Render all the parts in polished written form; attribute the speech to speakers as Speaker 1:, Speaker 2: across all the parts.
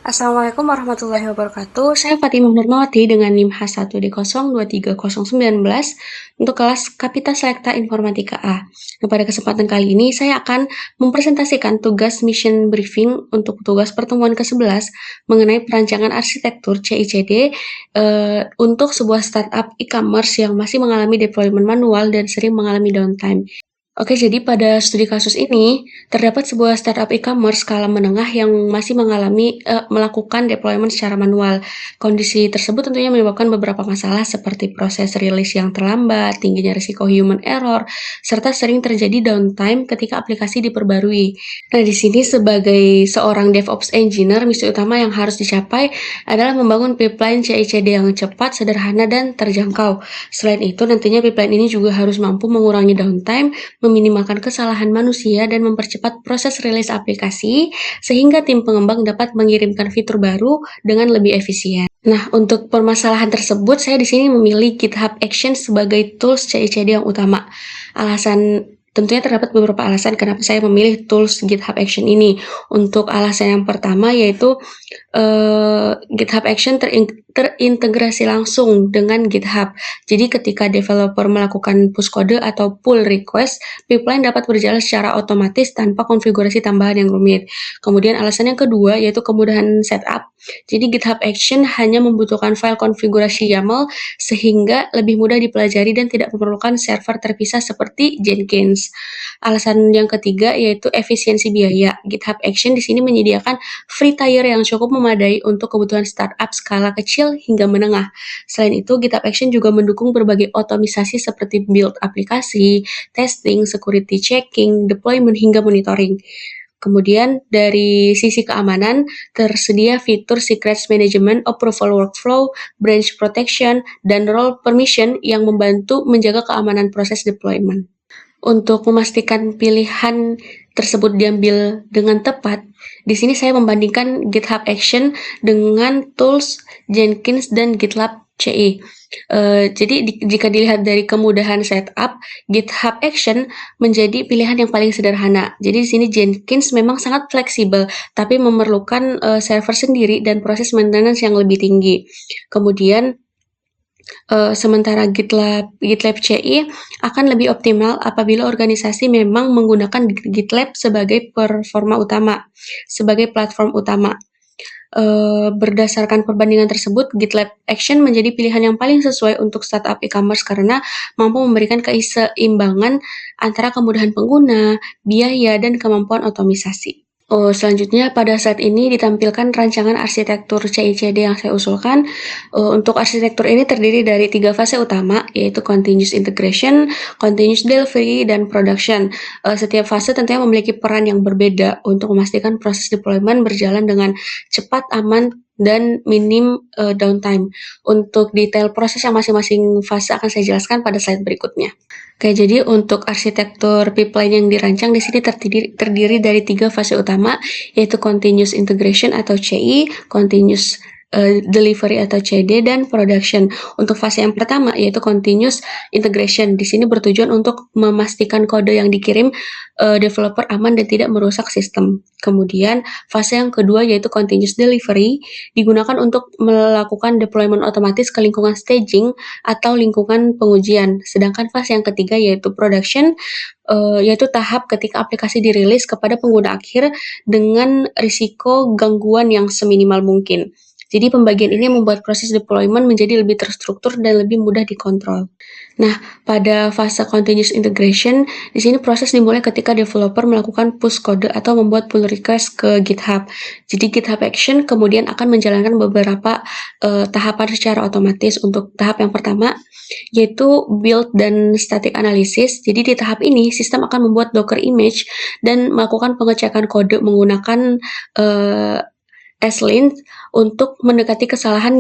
Speaker 1: Assalamualaikum warahmatullahi wabarakatuh. Saya Fatimah Nurmawati dengan NIM H1D023019 untuk kelas Kapita Selekta Informatika A. Nah, pada kesempatan kali ini saya akan mempresentasikan tugas mission briefing untuk tugas pertemuan ke-11 mengenai perancangan arsitektur CICD untuk sebuah startup e-commerce yang masih mengalami deployment manual dan sering mengalami downtime. Oke, jadi pada studi kasus ini, terdapat sebuah startup e-commerce skala menengah yang masih melakukan deployment secara manual. Kondisi tersebut tentunya menyebabkan beberapa masalah seperti proses rilis yang terlambat, tingginya risiko human error, serta sering terjadi downtime ketika aplikasi diperbarui. Nah, di sini sebagai seorang DevOps Engineer, misi utama yang harus dicapai adalah membangun pipeline CI/CD yang cepat, sederhana, dan terjangkau. Selain itu, nantinya pipeline ini juga harus mampu mengurangi downtime, meminimalkan kesalahan manusia, dan mempercepat proses rilis aplikasi sehingga tim pengembang dapat mengirimkan fitur baru dengan lebih efisien. Nah, untuk permasalahan tersebut, saya di sini memilih GitHub Actions sebagai tools CI/CD yang utama. Tentunya terdapat beberapa alasan kenapa saya memilih tools GitHub Action ini. Untuk alasan yang pertama yaitu GitHub Action terintegrasi langsung dengan GitHub. Jadi ketika developer melakukan push kode atau pull request, pipeline dapat berjalan secara otomatis tanpa konfigurasi tambahan yang rumit. Kemudian alasan yang kedua yaitu kemudahan setup. Jadi GitHub Action hanya membutuhkan file konfigurasi YAML sehingga lebih mudah dipelajari dan tidak memerlukan server terpisah seperti Jenkins. Alasan yang ketiga yaitu efisiensi biaya. GitHub Action di sini menyediakan free tier yang cukup memadai untuk kebutuhan startup skala kecil hingga menengah. Selain itu, GitHub Action juga mendukung berbagai otomisasi seperti build aplikasi, testing, security checking, deployment, hingga monitoring. Kemudian dari sisi keamanan, tersedia fitur secrets management, approval workflow, branch protection, dan role permission yang membantu menjaga keamanan proses deployment. Untuk memastikan pilihan tersebut diambil dengan tepat, di sini saya membandingkan GitHub Action dengan tools Jenkins dan GitLab CI. Jadi jika dilihat dari kemudahan setup, GitHub Action menjadi pilihan yang paling sederhana. Jadi di sini Jenkins memang sangat fleksibel, tapi memerlukan server sendiri dan proses maintenance yang lebih tinggi. Kemudian sementara GitLab CI akan lebih optimal apabila organisasi memang menggunakan GitLab sebagai platform utama. Berdasarkan perbandingan tersebut, GitLab Action menjadi pilihan yang paling sesuai untuk startup e-commerce karena mampu memberikan keseimbangan antara kemudahan pengguna, biaya, dan kemampuan otomisasi. Selanjutnya pada saat ini ditampilkan rancangan arsitektur CICD yang saya usulkan. Untuk arsitektur ini terdiri dari 3 fase utama, yaitu continuous integration, continuous delivery, dan production. Setiap fase tentunya memiliki peran yang berbeda untuk memastikan proses deployment berjalan dengan cepat, aman, dan minim downtime. Untuk detail proses yang masing-masing fase akan saya jelaskan pada slide berikutnya. Oke, jadi untuk arsitektur pipeline yang dirancang di sini terdiri dari 3 fase utama, yaitu continuous integration atau CI, continuous delivery atau CD, dan production. Untuk fase yang pertama yaitu continuous integration. Di sini bertujuan untuk memastikan kode yang dikirim developer aman dan tidak merusak sistem. Kemudian fase yang kedua yaitu continuous delivery digunakan untuk melakukan deployment otomatis ke lingkungan staging atau lingkungan pengujian. Sedangkan fase yang ketiga yaitu production, yaitu tahap ketika aplikasi dirilis kepada pengguna akhir dengan risiko gangguan yang seminimal mungkin. Jadi pembagian ini membuat proses deployment menjadi lebih terstruktur dan lebih mudah dikontrol. Nah, pada fase continuous integration, di sini proses dimulai ketika developer melakukan push kode atau membuat pull request ke GitHub. Jadi GitHub Action kemudian akan menjalankan beberapa tahapan secara otomatis. Untuk tahap yang pertama, yaitu build dan static analysis. Jadi di tahap ini, sistem akan membuat Docker image dan melakukan pengecekan kode menggunakan ESLint untuk mendekati kesalahan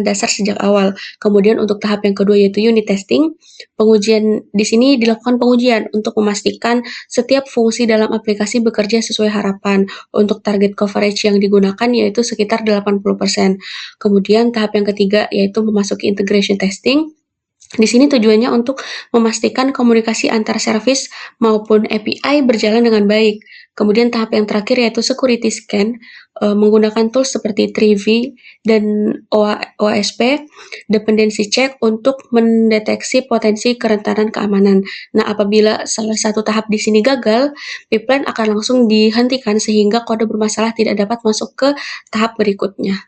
Speaker 1: dasar sejak awal. Kemudian untuk tahap yang kedua yaitu unit testing. Pengujian di sini dilakukan pengujian untuk memastikan setiap fungsi dalam aplikasi bekerja sesuai harapan. Untuk target coverage yang digunakan yaitu sekitar 80%. Kemudian tahap yang ketiga yaitu memasuki integration testing. Di sini tujuannya untuk memastikan komunikasi antar service maupun API berjalan dengan baik. Kemudian tahap yang terakhir yaitu security scan menggunakan tools seperti Trivi dan OSP dependency check untuk mendeteksi potensi kerentanan keamanan. Nah, apabila salah satu tahap di sini gagal, pipeline akan langsung dihentikan sehingga kode bermasalah tidak dapat masuk ke tahap berikutnya.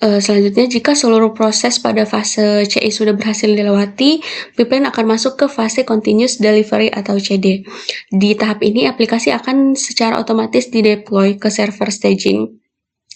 Speaker 1: Selanjutnya, jika seluruh proses pada fase CI sudah berhasil dilewati, pipeline akan masuk ke fase continuous delivery atau CD. Di tahap ini, aplikasi akan secara otomatis dideploy ke server staging,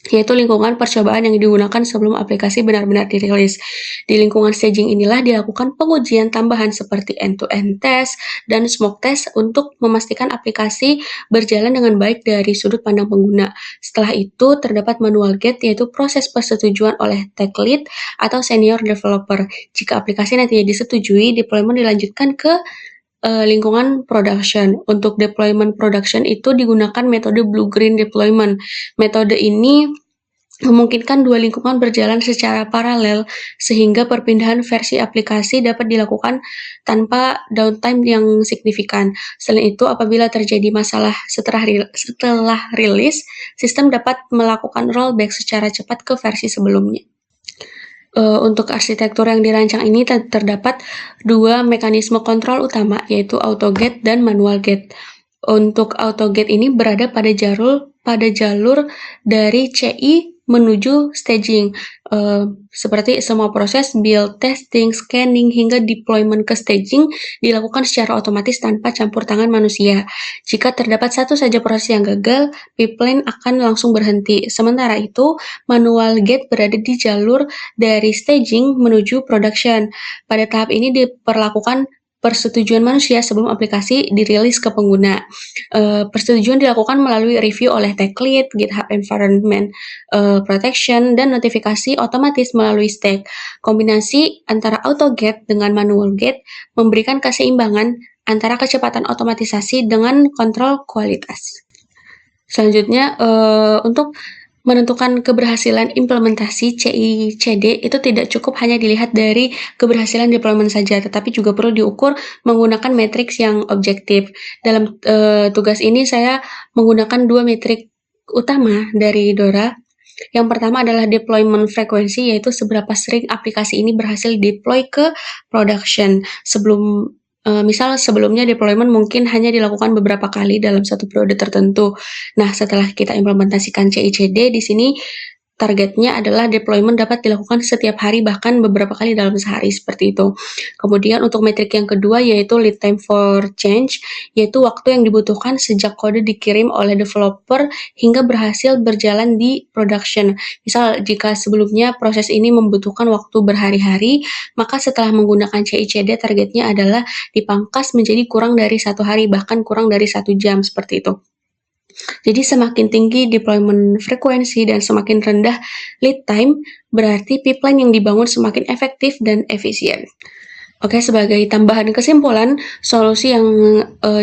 Speaker 1: yaitu lingkungan percobaan yang digunakan sebelum aplikasi benar-benar dirilis. Di lingkungan staging inilah dilakukan pengujian tambahan seperti end-to-end test dan smoke test untuk memastikan aplikasi berjalan dengan baik dari sudut pandang pengguna. Setelah itu, terdapat manual gate, yaitu proses persetujuan oleh tech lead atau senior developer. Jika aplikasi nantinya disetujui, deployment dilanjutkan ke lingkungan production. Untuk deployment production itu digunakan metode blue-green deployment. Metode ini memungkinkan dua lingkungan berjalan secara paralel sehingga perpindahan versi aplikasi dapat dilakukan tanpa downtime yang signifikan. Selain itu, apabila terjadi masalah setelah rilis, sistem dapat melakukan rollback secara cepat ke versi sebelumnya. Untuk arsitektur yang dirancang ini terdapat dua mekanisme kontrol utama, yaitu auto gate dan manual gate. Untuk auto gate ini berada pada jalur dari CI menuju staging, seperti semua proses build, testing, scanning, hingga deployment ke staging dilakukan secara otomatis tanpa campur tangan manusia. Jika terdapat satu saja proses yang gagal, pipeline akan langsung berhenti. Sementara itu, manual gate berada di jalur dari staging menuju production. Pada tahap ini diperlakukan persetujuan manusia sebelum aplikasi dirilis ke pengguna. Persetujuan dilakukan melalui review oleh tech lead, GitHub Environment Protection, dan notifikasi otomatis melalui stack. Kombinasi antara auto gate dengan manual gate memberikan keseimbangan antara kecepatan otomatisasi dengan kontrol kualitas. Selanjutnya, untuk menentukan keberhasilan implementasi CI/CD itu tidak cukup hanya dilihat dari keberhasilan deployment saja, tetapi juga perlu diukur menggunakan matriks yang objektif. Dalam tugas ini saya menggunakan dua metrik utama dari Dora. Yang pertama adalah deployment frequency, yaitu seberapa sering aplikasi ini berhasil deploy ke production. Misal sebelumnya deployment mungkin hanya dilakukan beberapa kali dalam satu periode tertentu. Nah, setelah kita implementasikan CI/CD, di sini targetnya adalah deployment dapat dilakukan setiap hari, bahkan beberapa kali dalam sehari, seperti itu. Kemudian untuk metrik yang kedua yaitu lead time for change, yaitu waktu yang dibutuhkan sejak kode dikirim oleh developer hingga berhasil berjalan di production. Misal jika sebelumnya proses ini membutuhkan waktu berhari-hari, maka setelah menggunakan CI/CD targetnya adalah dipangkas menjadi kurang dari 1 hari, bahkan kurang dari 1 jam, seperti itu. Jadi semakin tinggi deployment frekuensi dan semakin rendah lead time, berarti pipeline yang dibangun semakin efektif dan efisien. Oke, sebagai tambahan kesimpulan, solusi yang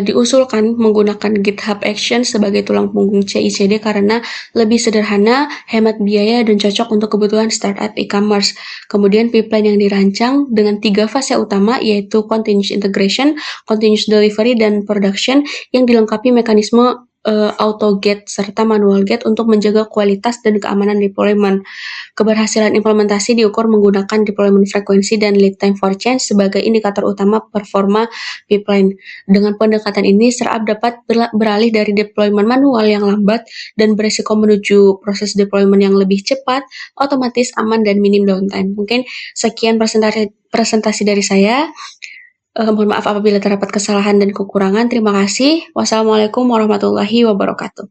Speaker 1: diusulkan menggunakan GitHub Actions sebagai tulang punggung CI/CD karena lebih sederhana, hemat biaya, dan cocok untuk kebutuhan startup e-commerce. Kemudian pipeline yang dirancang dengan 3 fase utama, yaitu continuous integration, continuous delivery, dan production, yang dilengkapi mekanisme auto gate serta manual gate untuk menjaga kualitas dan keamanan deployment. Keberhasilan implementasi diukur menggunakan deployment frekuensi dan lead time for change sebagai indikator utama performa pipeline. Dengan pendekatan ini, startup dapat beralih dari deployment manual yang lambat dan beresiko menuju proses deployment yang lebih cepat, otomatis, aman, dan minim downtime. Mungkin sekian presentasi dari saya. Mohon maaf apabila terdapat kesalahan dan kekurangan. Terima kasih. Wassalamualaikum warahmatullahi wabarakatuh.